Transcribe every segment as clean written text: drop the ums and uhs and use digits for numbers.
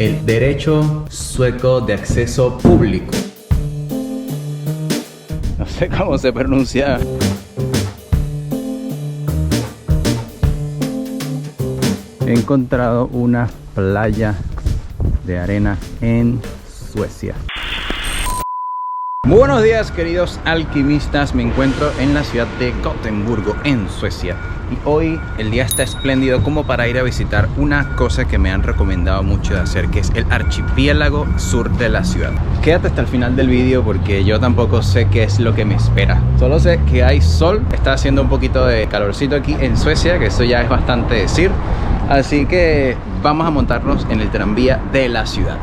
el derecho sueco de acceso público. No sé cómo se pronuncia. He encontrado una playa de arena en Suecia. Muy buenos días, queridos alquimistas. Me encuentro en la ciudad de Gotemburgo, en Suecia. Y hoy el día está espléndido como para ir a visitar una cosa que me han recomendado mucho de hacer, que es el archipiélago sur de la ciudad. Quédate hasta el final del vídeo porque yo tampoco sé qué es lo que me espera. Solo sé que hay sol, está haciendo un poquito de calorcito aquí en Suecia, que eso ya es bastante decir. Así que vamos a montarnos en el tranvía de la ciudad.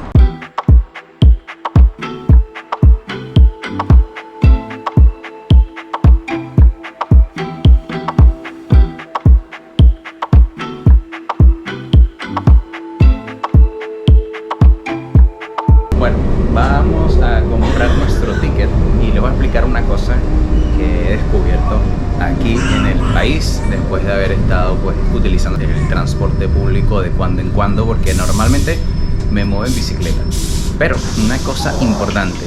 Bueno, vamos a comprar nuestro ticket y les voy a explicar una cosa que he descubierto aquí en el país después de haber estado pues utilizando el transporte público de cuando en cuando, porque normalmente me muevo en bicicleta. Pero una cosa importante,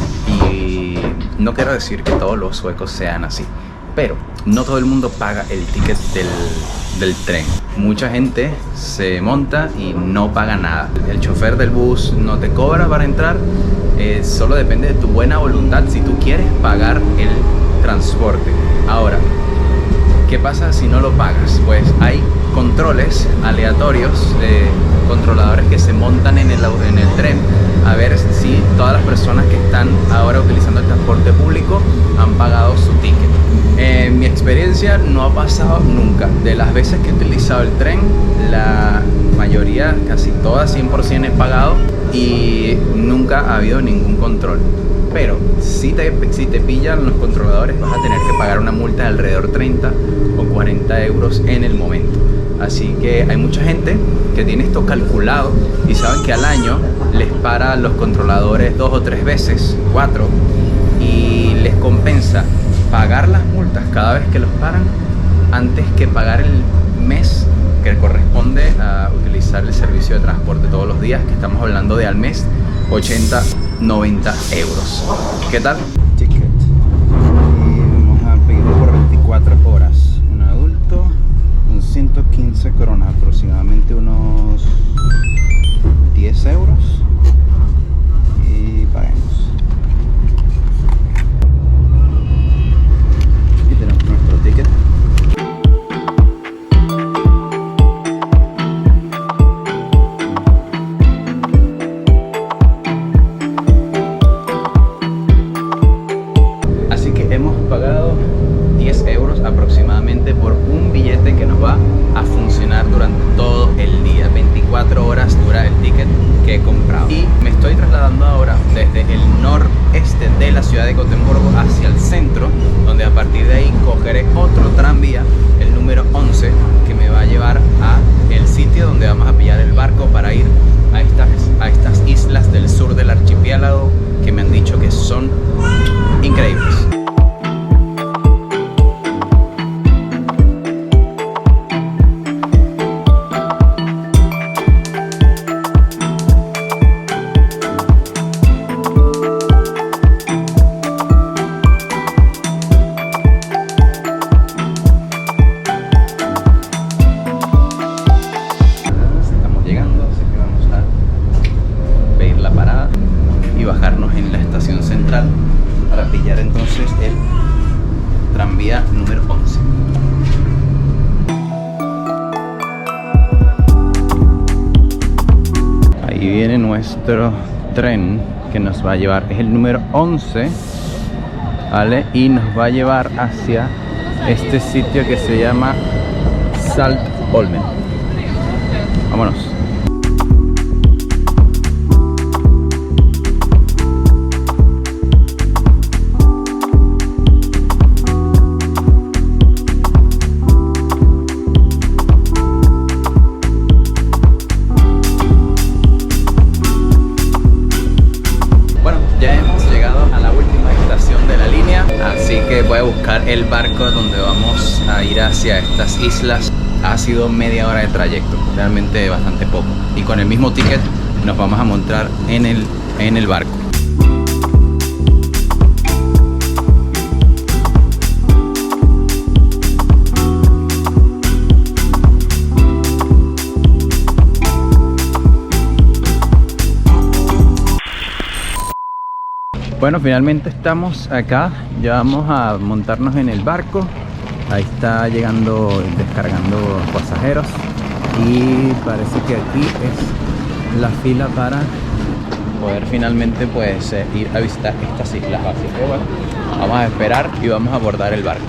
y no quiero decir que todos los suecos sean así, pero no todo el mundo paga el ticket del tren. Mucha gente se monta y no paga nada. El chofer del bus no te cobra para entrar. Solo depende de tu buena voluntad si tú quieres pagar el transporte. Ahora, ¿qué pasa si no lo pagas? Pues hay controles aleatorios de controladores que se montan en el tren a ver si todas las personas que están ahora utilizando el transporte público han pagado su ticket. En mi experiencia no ha pasado nunca. De las veces que he utilizado el tren, la mayoría, casi todas, 100% he pagado y nunca ha habido ningún control. Pero si te pillan los controladores, vas a tener que pagar una multa de alrededor 30 o 40 euros en el momento. Así que hay mucha gente que tiene esto calculado y saben que al año les para los controladores 2 o 3 veces, 4, y les compensa pagar las multas cada vez que los paran antes que pagar el mes que corresponde a utilizar el servicio de transporte todos los días, que estamos hablando de al mes 80, 90 euros. ¿Qué tal? Ticket. Y vamos a pedirlo por 24 horas. Un adulto con 115 coronas, aproximadamente unos 10 euros. Y paguemos. Aquí tenemos nuestro ticket. Hemos pagado 10 euros aproximadamente por un billete que nos va a funcionar durante todo el día. 24 horas dura el ticket que he comprado. Y me estoy trasladando ahora desde el noreste de la ciudad de Gotemburgo hacia el centro, donde a partir de ahí cogeré otro tranvía, el número 11, que me va a llevar a el sitio donde vamos a pillar el barco para ir a estas islas del sur del archipiélago, que me han dicho que son increíbles. Bajarnos en la estación central para pillar entonces el tranvía número 11. Ahí viene nuestro tren que nos va a llevar, es el número 11, ¿vale? Y nos va a llevar hacia este sitio que se llama Saltholmen. Vámonos. Voy a buscar el barco donde vamos a ir hacia estas islas. Ha sido media hora de trayecto, realmente bastante poco. Y con el mismo ticket nos vamos a montar en el barco. Bueno, finalmente estamos acá, ya vamos a montarnos en el barco. Ahí está llegando, descargando pasajeros. Y parece que aquí es la fila para poder finalmente pues ir a visitar estas islas. Así que bueno, vamos a esperar y vamos a abordar el barco.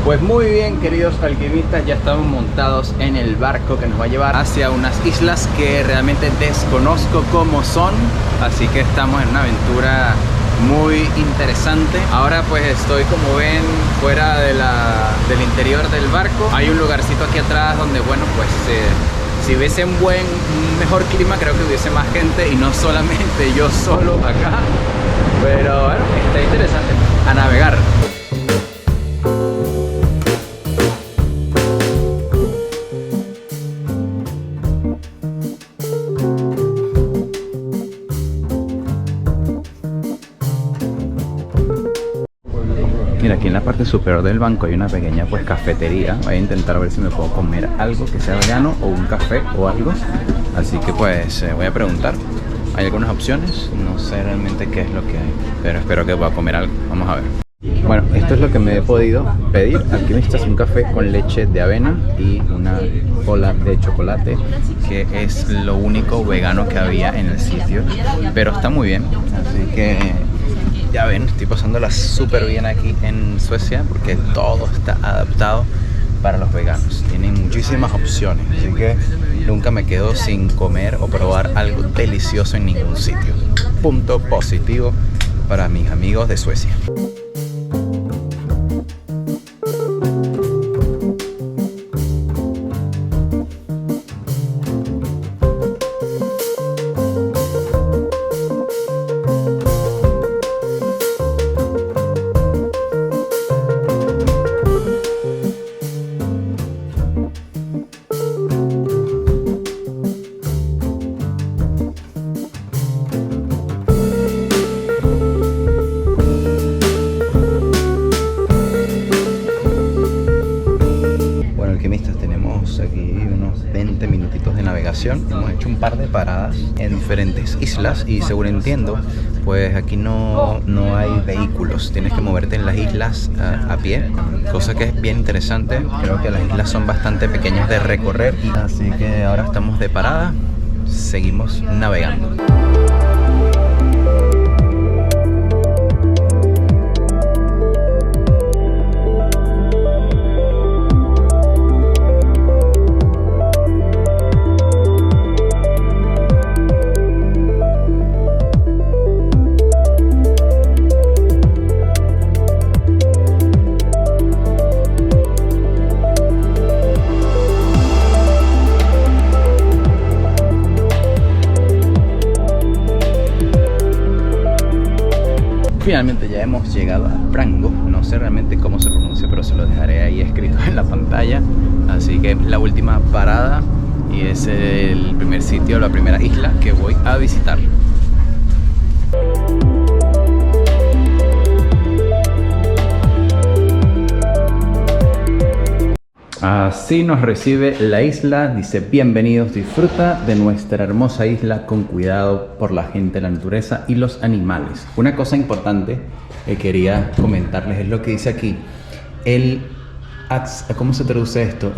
Pues muy bien, queridos alquimistas, ya estamos montados en el barco que nos va a llevar hacia unas islas que realmente desconozco cómo son, así que estamos en una aventura muy interesante. Ahora pues estoy, como ven, fuera del interior del barco. Hay un lugarcito aquí atrás donde, bueno, pues si hubiese un mejor clima, creo que hubiese más gente y no solamente yo solo acá. Pero bueno, está interesante. A navegar. Mira, aquí en la parte superior del banco hay una pequeña pues cafetería. Voy a intentar ver si me puedo comer algo que sea vegano o un café o algo. Así que pues voy a preguntar. Hay algunas opciones, no sé realmente qué es lo que hay, pero espero que pueda comer algo. Vamos a ver. Bueno, esto es lo que me he podido pedir. Aquí me está un café con leche de avena y una cola de chocolate, que es lo único vegano que había en el sitio, pero está muy bien. Así que ya ven, estoy pasándola súper bien aquí en Suecia porque todo está adaptado para los veganos. Tienen muchísimas opciones, así que nunca me quedo sin comer o probar algo delicioso en ningún sitio. Punto positivo para mis amigos de Suecia. Tenemos aquí unos 20 minutitos de navegación. Hemos hecho un par de paradas en diferentes islas y, según entiendo, pues aquí no hay vehículos. Tienes que moverte en las islas a pie, cosa que es bien interesante. Creo que las islas son bastante pequeñas de recorrer, así que ahora estamos de parada. Seguimos navegando. Finalmente ya hemos llegado a Brango. No sé realmente cómo se pronuncia, pero se lo dejaré ahí escrito en la pantalla. Así que es la última parada y es el primer sitio, la primera isla que voy a visitar. Así nos recibe la isla, dice: bienvenidos, disfruta de nuestra hermosa isla con cuidado por la gente, la naturaleza y los animales. Una cosa importante que quería comentarles es lo que dice aquí. ¿Cómo se traduce esto?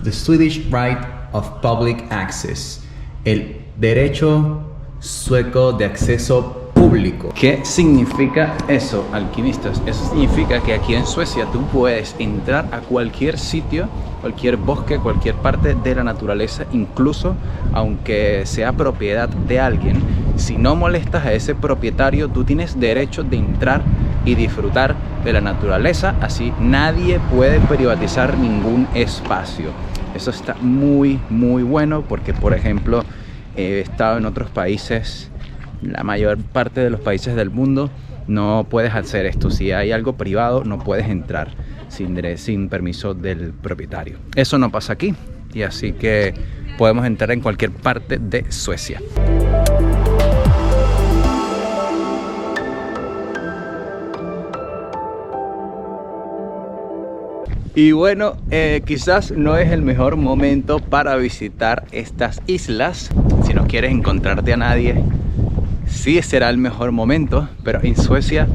The Swedish Right of Public Access. El derecho sueco de acceso público. ¿Qué significa eso, alquimistas? Eso significa que aquí en Suecia tú puedes entrar a cualquier sitio, cualquier bosque, cualquier parte de la naturaleza, incluso aunque sea propiedad de alguien. Si no molestas a ese propietario, tú tienes derecho de entrar y disfrutar de la naturaleza, así nadie puede privatizar ningún espacio. Eso está muy bueno porque, por ejemplo, he estado en otros países, la mayor parte de los países del mundo no puedes hacer esto. Si hay algo privado no puedes entrar sin permiso del propietario. Eso no pasa aquí, y así que podemos entrar en cualquier parte de Suecia. Y bueno, quizás no es el mejor momento para visitar estas islas. Si no quieres encontrarte a nadie, sí será el mejor momento, pero en Suecia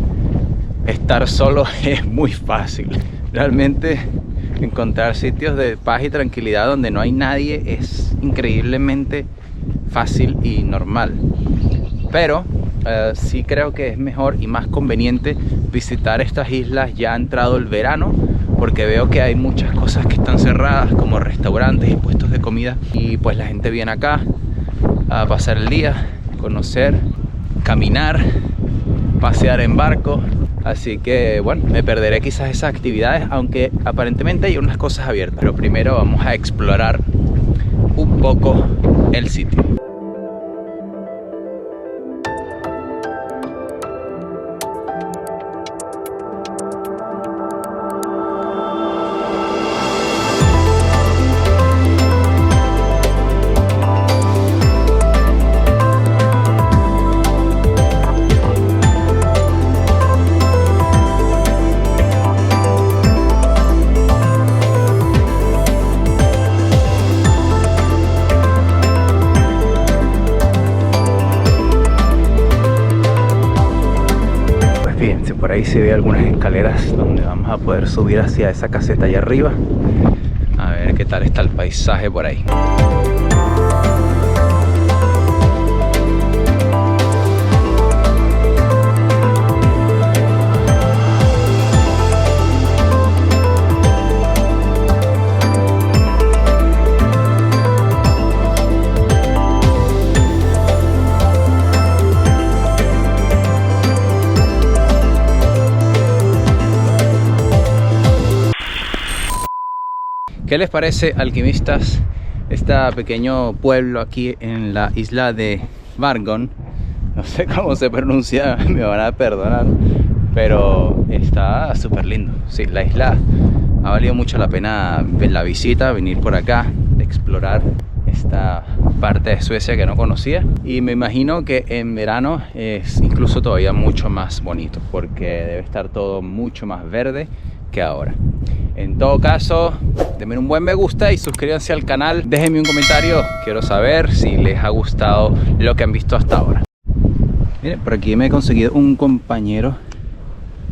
estar solo es muy fácil. Realmente encontrar sitios de paz y tranquilidad donde no hay nadie es increíblemente fácil y normal. Pero sí creo que es mejor y más conveniente visitar estas islas ya entrado el verano, porque veo que hay muchas cosas que están cerradas, como restaurantes y puestos de comida, y pues la gente viene acá a pasar el día, conocer, caminar, pasear en barco. Así que bueno, me perderé quizás esas actividades, aunque aparentemente hay unas cosas abiertas. Pero primero vamos a explorar un poco el sitio. Fíjense, por ahí se ve algunas escaleras donde vamos a poder subir hacia esa caseta allá arriba. A ver qué tal está el paisaje por ahí. ¿Qué les parece, alquimistas, este pequeño pueblo aquí en la isla de Vargön? No sé cómo se pronuncia, me van a perdonar, pero está súper lindo. Sí, la isla ha valido mucho la pena la visita, venir por acá, explorar esta parte de Suecia que no conocía, y me imagino que en verano es incluso todavía mucho más bonito, porque debe estar todo mucho más verde que ahora. En todo caso, denme un buen me gusta y suscríbanse al canal. Déjenme un comentario, quiero saber si les ha gustado lo que han visto hasta ahora. Miren, por aquí me he conseguido un compañero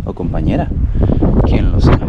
o compañera, quién lo sabe.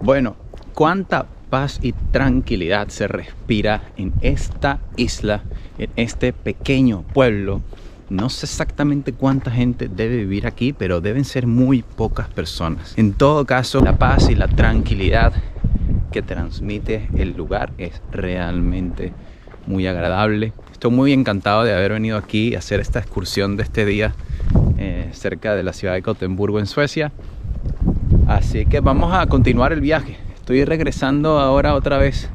Bueno, cuánta paz y tranquilidad se respira en esta isla, en este pequeño pueblo. No sé exactamente cuánta gente debe vivir aquí, pero deben ser muy pocas personas. En todo caso, la paz y la tranquilidad que transmite el lugar es realmente muy agradable. Estoy muy encantado de haber venido aquí a hacer esta excursión de este día cerca de la ciudad de Gotemburgo, en Suecia. Así que vamos a continuar el viaje. Estoy regresando ahora otra vez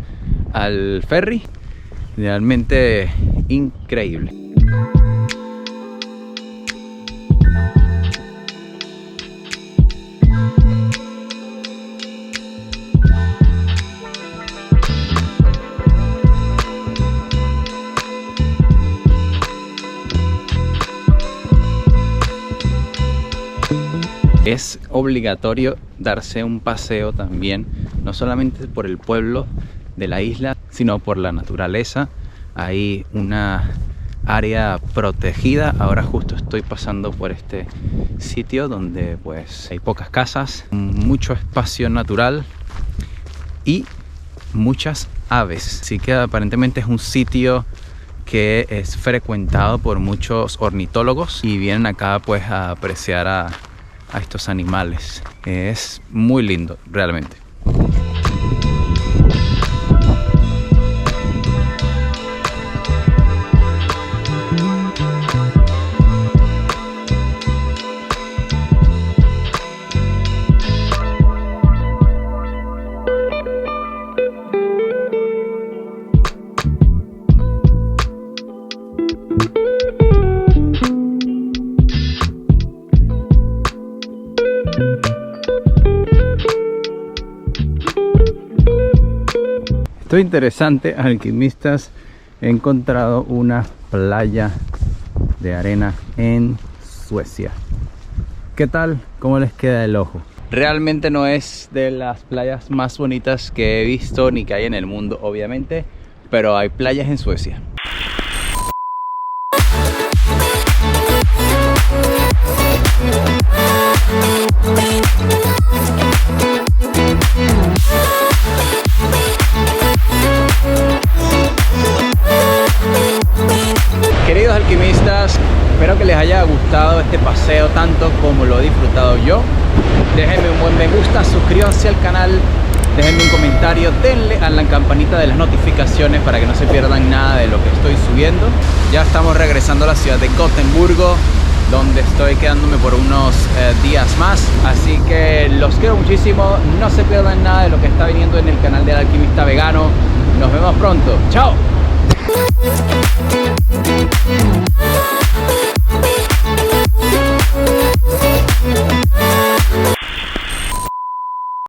al ferry. Realmente increíble. Es obligatorio darse un paseo también, no solamente por el pueblo de la isla, sino por la naturaleza. Hay una área protegida. Ahora justo estoy pasando por este sitio donde pues hay pocas casas, mucho espacio natural y muchas aves. Así que aparentemente es un sitio que es frecuentado por muchos ornitólogos y vienen acá pues a apreciar a estos animales. Es muy lindo realmente. Esto es interesante, alquimistas. He encontrado una playa de arena en Suecia. ¿Qué tal? ¿Cómo les queda el ojo? Realmente no es de las playas más bonitas que he visto ni que hay en el mundo, obviamente, pero hay playas en Suecia. Queridos alquimistas, espero que les haya gustado este paseo tanto como lo he disfrutado yo. Déjenme un buen me gusta, suscríbanse al canal, déjenme un comentario, denle a la campanita de las notificaciones para que no se pierdan nada de lo que estoy subiendo. Ya estamos regresando a la ciudad de Gotemburgo, donde estoy quedándome por unos días más. Así que los quiero muchísimo, no se pierdan nada de lo que está viniendo en el canal del Alquimista Vegano. Nos vemos pronto, ¡chao!